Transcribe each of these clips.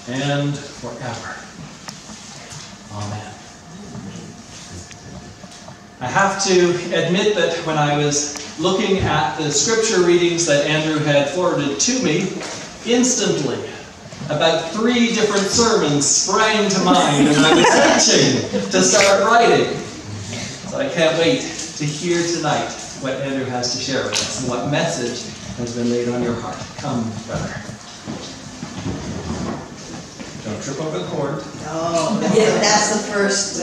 and forever. Amen. I have to admit that when I was looking at the scripture readings that Andrew had forwarded to me, instantly about 3 different sermons sprang to mind and I was itching to start writing. So I can't wait to hear tonight what Andrew has to share with us and what message has been laid on your heart. Come, brother. Don't trip over the cord. Oh, yeah, that's the first.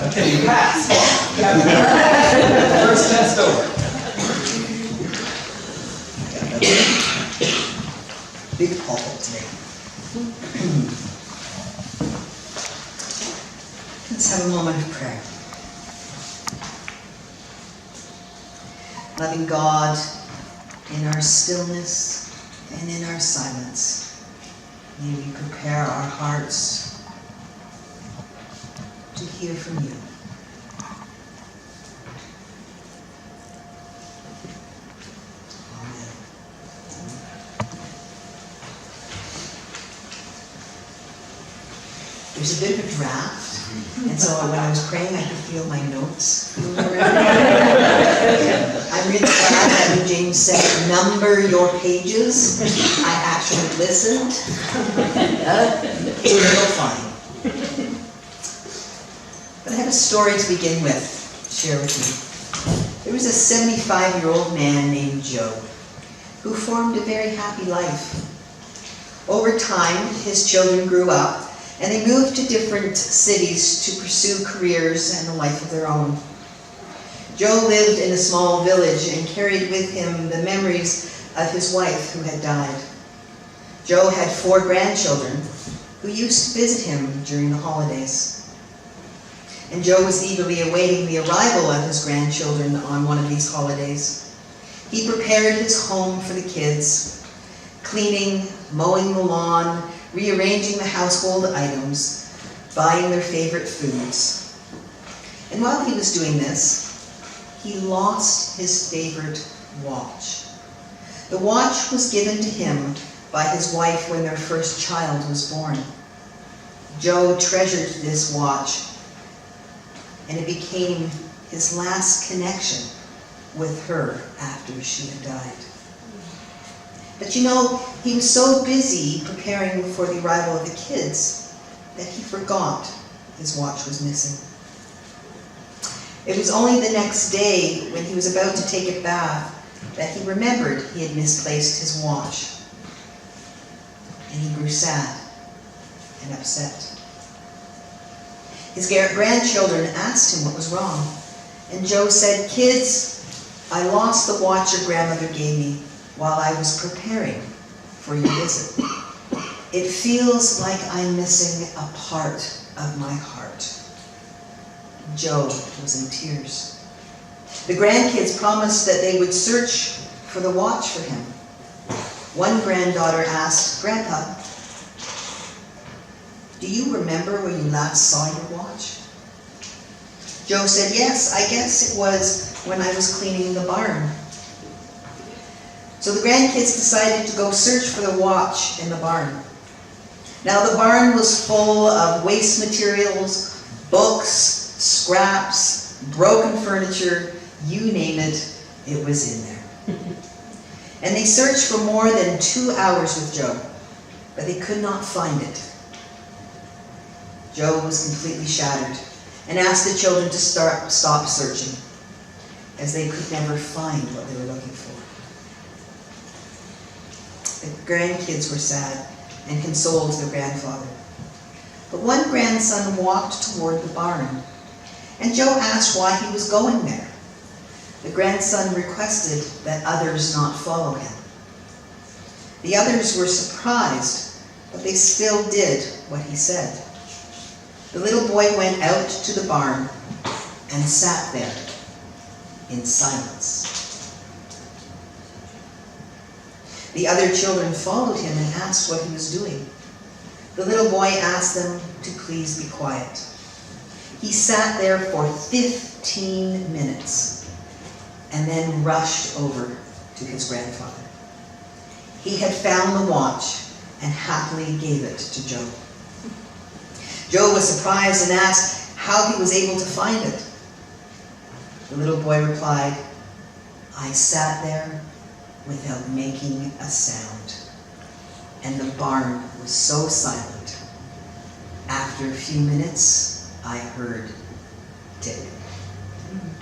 Okay, you passed. First test over. Big pulpit today. Let's have a moment of prayer. Loving God, in our stillness and in our silence, may we prepare our hearts to hear from you. Amen. There's a bit of a draft, and so when I was praying, I could feel my notes. I'm really glad that when James said, number your pages, I actually listened. It's a little funny. But I have a story to begin with, share with you. There was a 75-year-old man named Joe who formed a very happy life. Over time, his children grew up and they moved to different cities to pursue careers and a life of their own. Joe lived in a small village and carried with him the memories of his wife who had died. Joe had 4 grandchildren who used to visit him during the holidays. And Joe was eagerly awaiting the arrival of his grandchildren on one of these holidays. He prepared his home for the kids, cleaning, mowing the lawn, rearranging the household items, buying their favorite foods. And while he was doing this, he lost his favorite watch. The watch was given to him by his wife when their first child was born. Joe treasured this watch, and it became his last connection with her after she had died. But you know, he was so busy preparing for the arrival of the kids that he forgot his watch was missing. It was only the next day, when he was about to take a bath, that he remembered he had misplaced his watch. And he grew sad and upset. His grandchildren asked him what was wrong. And Joe said, "Kids, I lost the watch your grandmother gave me while I was preparing for your visit. It feels like I'm missing a part of my heart." Joe was in tears. The grandkids promised that they would search for the watch for him. One granddaughter asked, "Grandpa, do you remember when you last saw your watch?" Joe said, "Yes, I guess it was when I was cleaning the barn." So the grandkids decided to go search for the watch in the barn. Now the barn was full of waste materials, books, scraps, broken furniture, you name it, it was in there. And they searched for more than 2 hours with Joe, but they could not find it. Joe was completely shattered and asked the children to stop searching, as they could never find what they were looking for. The grandkids were sad and consoled their grandfather. But one grandson walked toward the barn, and Joe asked why he was going there. The grandson requested that others not follow him. The others were surprised, but they still did what he said. The little boy went out to the barn and sat there in silence. The other children followed him and asked what he was doing. The little boy asked them to please be quiet. He sat there for 15 minutes and then rushed over to his grandfather. He had found the watch and happily gave it to Job. Job was surprised and asked how he was able to find it. The little boy replied, "I sat there without making a sound, and the barn was so silent. After a few minutes, I heard tick,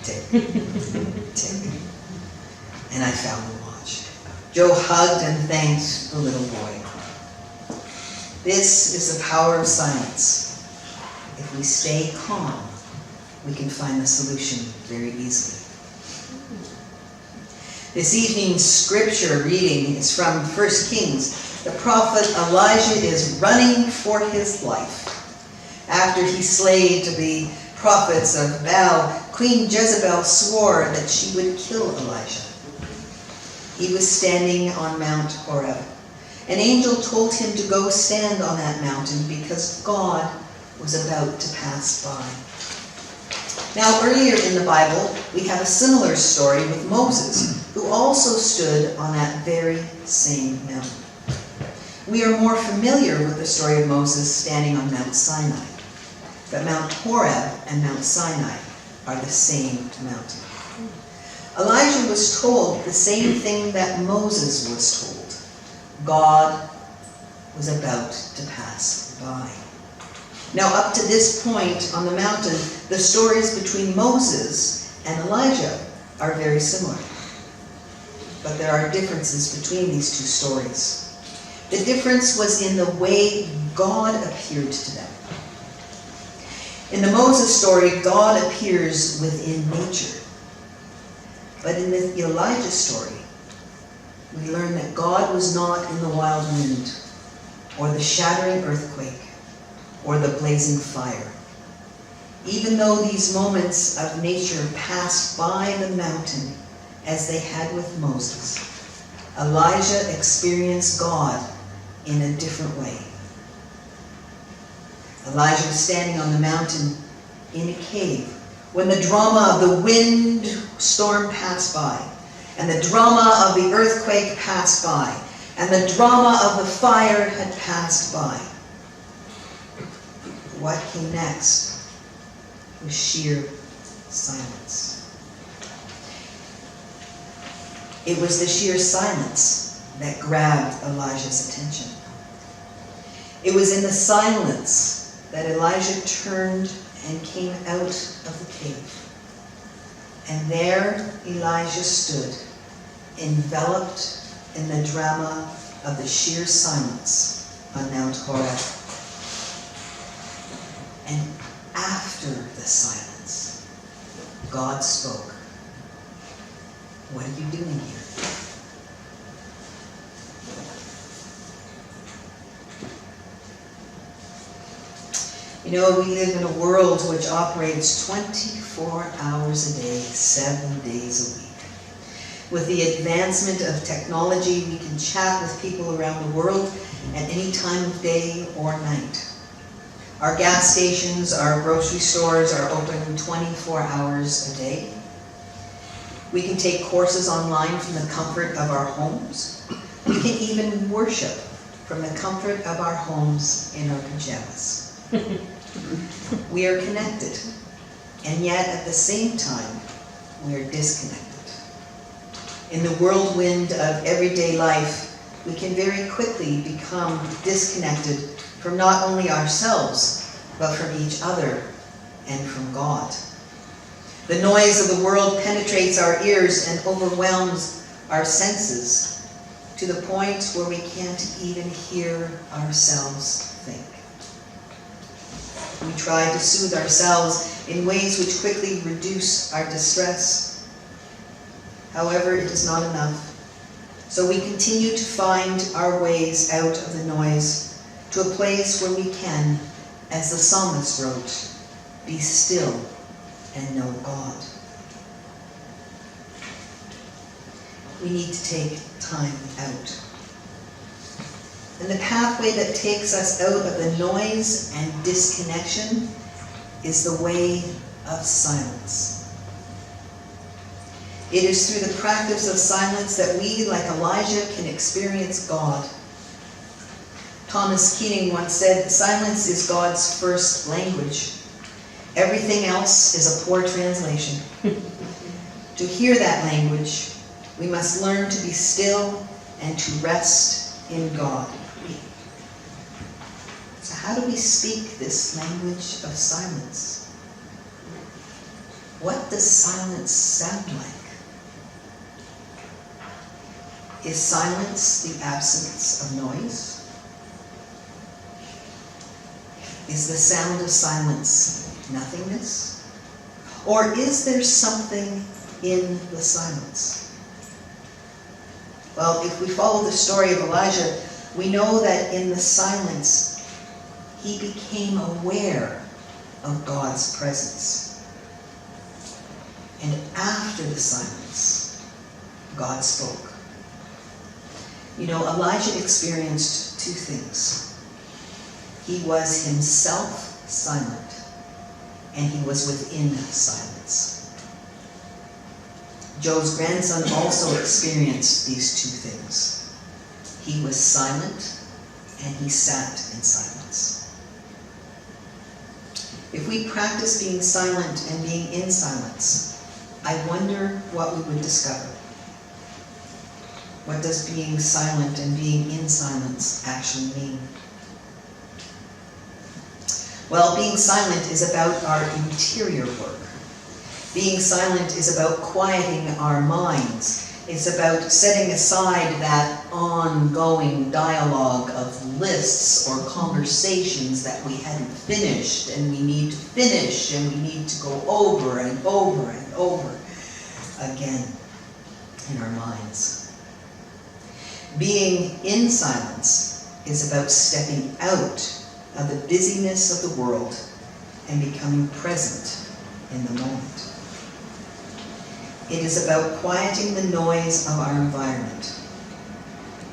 tick, tick, and I found the watch." Job hugged and thanked the little boy. This is the power of silence. If we stay calm, we can find the solution very easily. This evening's scripture reading is from 1 Kings. The prophet Elijah is running for his life. After he slayed the prophets of Baal, Queen Jezebel swore that she would kill Elijah. He was standing on Mount Horeb. An angel told him to go stand on that mountain because God was about to pass by. Now, earlier in the Bible, we have a similar story with Moses, who also stood on that very same mountain. We are more familiar with the story of Moses standing on Mount Sinai, but Mount Horeb and Mount Sinai are the same mountain. Elijah was told the same thing that Moses was told. God was about to pass by. Now, up to this point on the mountain, the stories between Moses and Elijah are very similar. But there are differences between these two stories. The difference was in the way God appeared to them. In the Moses story, God appears within nature. But in the Elijah story, we learn that God was not in the wild wind, or the shattering earthquake, or the blazing fire. Even though these moments of nature passed by the mountain as they had with Moses, Elijah experienced God in a different way. Elijah was standing on the mountain in a cave when the drama of the wind storm passed by, and the drama of the earthquake passed by, and the drama of the fire had passed by. What came next was sheer silence. It was the sheer silence that grabbed Elijah's attention. It was in the silence that Elijah turned and came out of the cave. And there Elijah stood, enveloped in the drama of the sheer silence on Mount Horeb. And after the silence, God spoke. "What are you doing here?" You know, we live in a world which operates 24 hours a day, 7 days a week. With the advancement of technology, we can chat with people around the world at any time of day or night. Our gas stations, our grocery stores are open 24 hours a day. We can take courses online from the comfort of our homes. We can even worship from the comfort of our homes in our pajamas. We are connected, and yet at the same time, we are disconnected. In the whirlwind of everyday life, we can very quickly become disconnected from not only ourselves, but from each other and from God. The noise of the world penetrates our ears and overwhelms our senses to the point where we can't even hear ourselves think. We try to soothe ourselves in ways which quickly reduce our distress. However, it is not enough. So we continue to find our ways out of the noise to a place where we can, as the psalmist wrote, be still and know God. We need to take time out. And the pathway that takes us out of the noise and disconnection is the way of silence. It is through the practice of silence that we, like Elijah, can experience God. Thomas Keating once said, "Silence is God's first language. Everything else is a poor translation." To hear that language, we must learn to be still and to rest in God. So how do we speak this language of silence? What does silence sound like? Is silence the absence of noise? Is the sound of silence nothingness? Or is there something in the silence? Well, if we follow the story of Elijah, we know that in the silence, he became aware of God's presence. And after the silence, God spoke. You know, Elijah experienced two things. He was himself silent, and he was within silence. Job's grandson also experienced these two things. He was silent, and he sat in silence. If we practice being silent and being in silence, I wonder what we would discover. What does being silent and being in silence actually mean? Well, being silent is about our interior work. Being silent is about quieting our minds. It's about setting aside that ongoing dialogue of lists or conversations that we hadn't finished, and we need to finish, and we need to go over and over and over again in our minds. Being in silence is about stepping out of the busyness of the world and becoming present in the moment. It is about quieting the noise of our environment.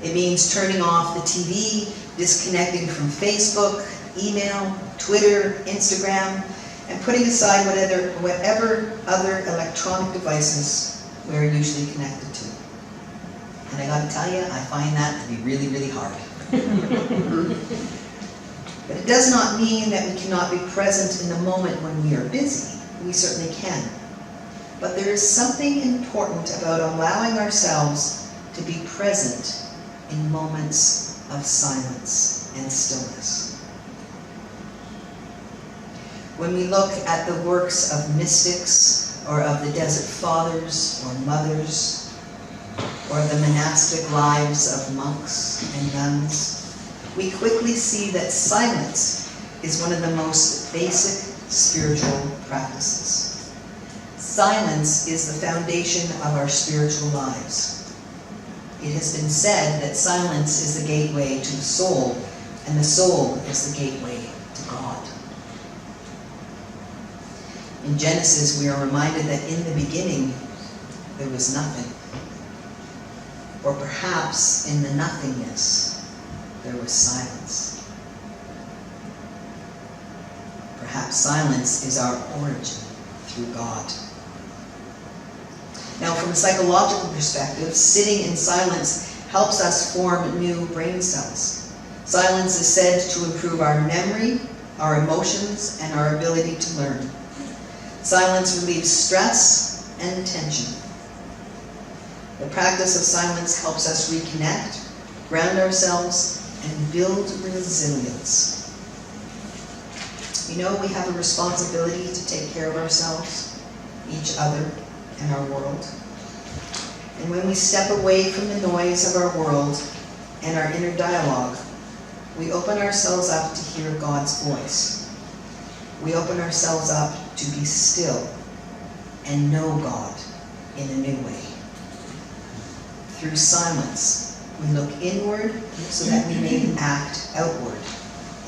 It means turning off the TV, disconnecting from Facebook, email, Twitter, Instagram, and putting aside whatever other electronic devices we're usually connected to. And I gotta tell you, I find that to be really, really hard. But it does not mean that we cannot be present in the moment when we are busy. We certainly can. But there is something important about allowing ourselves to be present in moments of silence and stillness. When we look at the works of mystics or of the desert fathers or mothers, or the monastic lives of monks and nuns, we quickly see that silence is one of the most basic spiritual practices. Silence is the foundation of our spiritual lives. It has been said that silence is the gateway to the soul, and the soul is the gateway to God. In Genesis, we are reminded that in the beginning, there was nothing. Or perhaps in the nothingness, there was silence. Perhaps silence is our origin through God. Now, from a psychological perspective, sitting in silence helps us form new brain cells. Silence is said to improve our memory, our emotions, and our ability to learn. Silence relieves stress and tension. The practice of silence helps us reconnect, ground ourselves, and build resilience. You know, we have a responsibility to take care of ourselves, each other, and our world. And when we step away from the noise of our world and our inner dialogue, we open ourselves up to hear God's voice. We open ourselves up to be still and know God in a new way. Through silence, we look inward so that we may act outward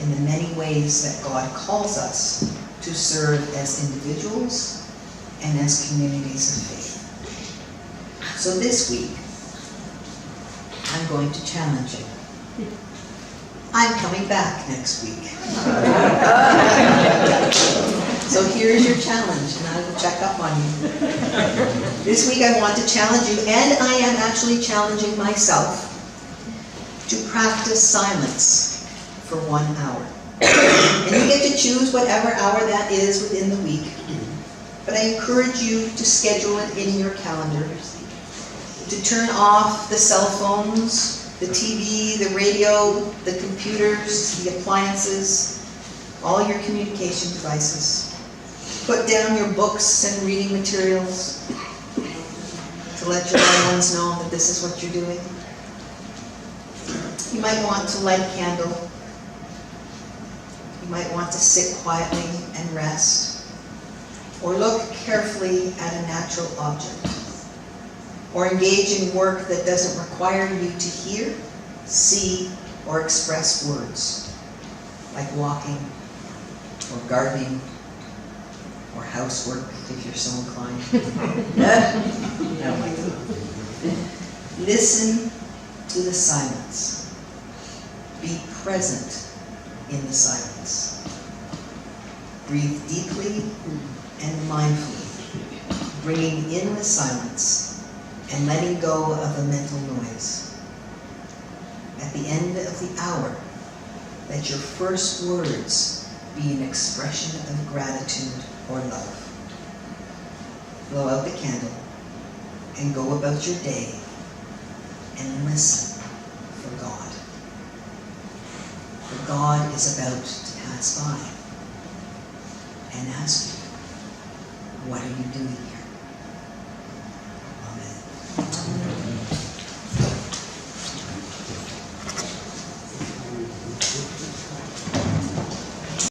in the many ways that God calls us to serve as individuals and as communities of faith. So this week, I'm going to challenge you. I'm coming back next week. So here's your challenge, and I will check up on you. This week I want to challenge you, and I am actually challenging myself, to practice silence for 1 hour. And you get to choose whatever hour that is within the week. But I encourage you to schedule it in your calendar. To turn off the cell phones, the TV, the radio, the computers, the appliances, all your communication devices. Put down your books and reading materials to let your loved ones know that this is what you're doing. You might want to light a candle. You might want to sit quietly and rest. Or look carefully at a natural object. Or engage in work that doesn't require you to hear, see, or express words, like walking, or gardening, or housework, if you're so inclined. Listen to the silence. Be present in the silence. Breathe deeply and mindfully, bringing in the silence and letting go of the mental noise. At the end of the hour, let your first words be an expression of gratitude or love. Blow out the candle and go about your day and listen for God. For God is about to pass by and ask you, what are you doing here?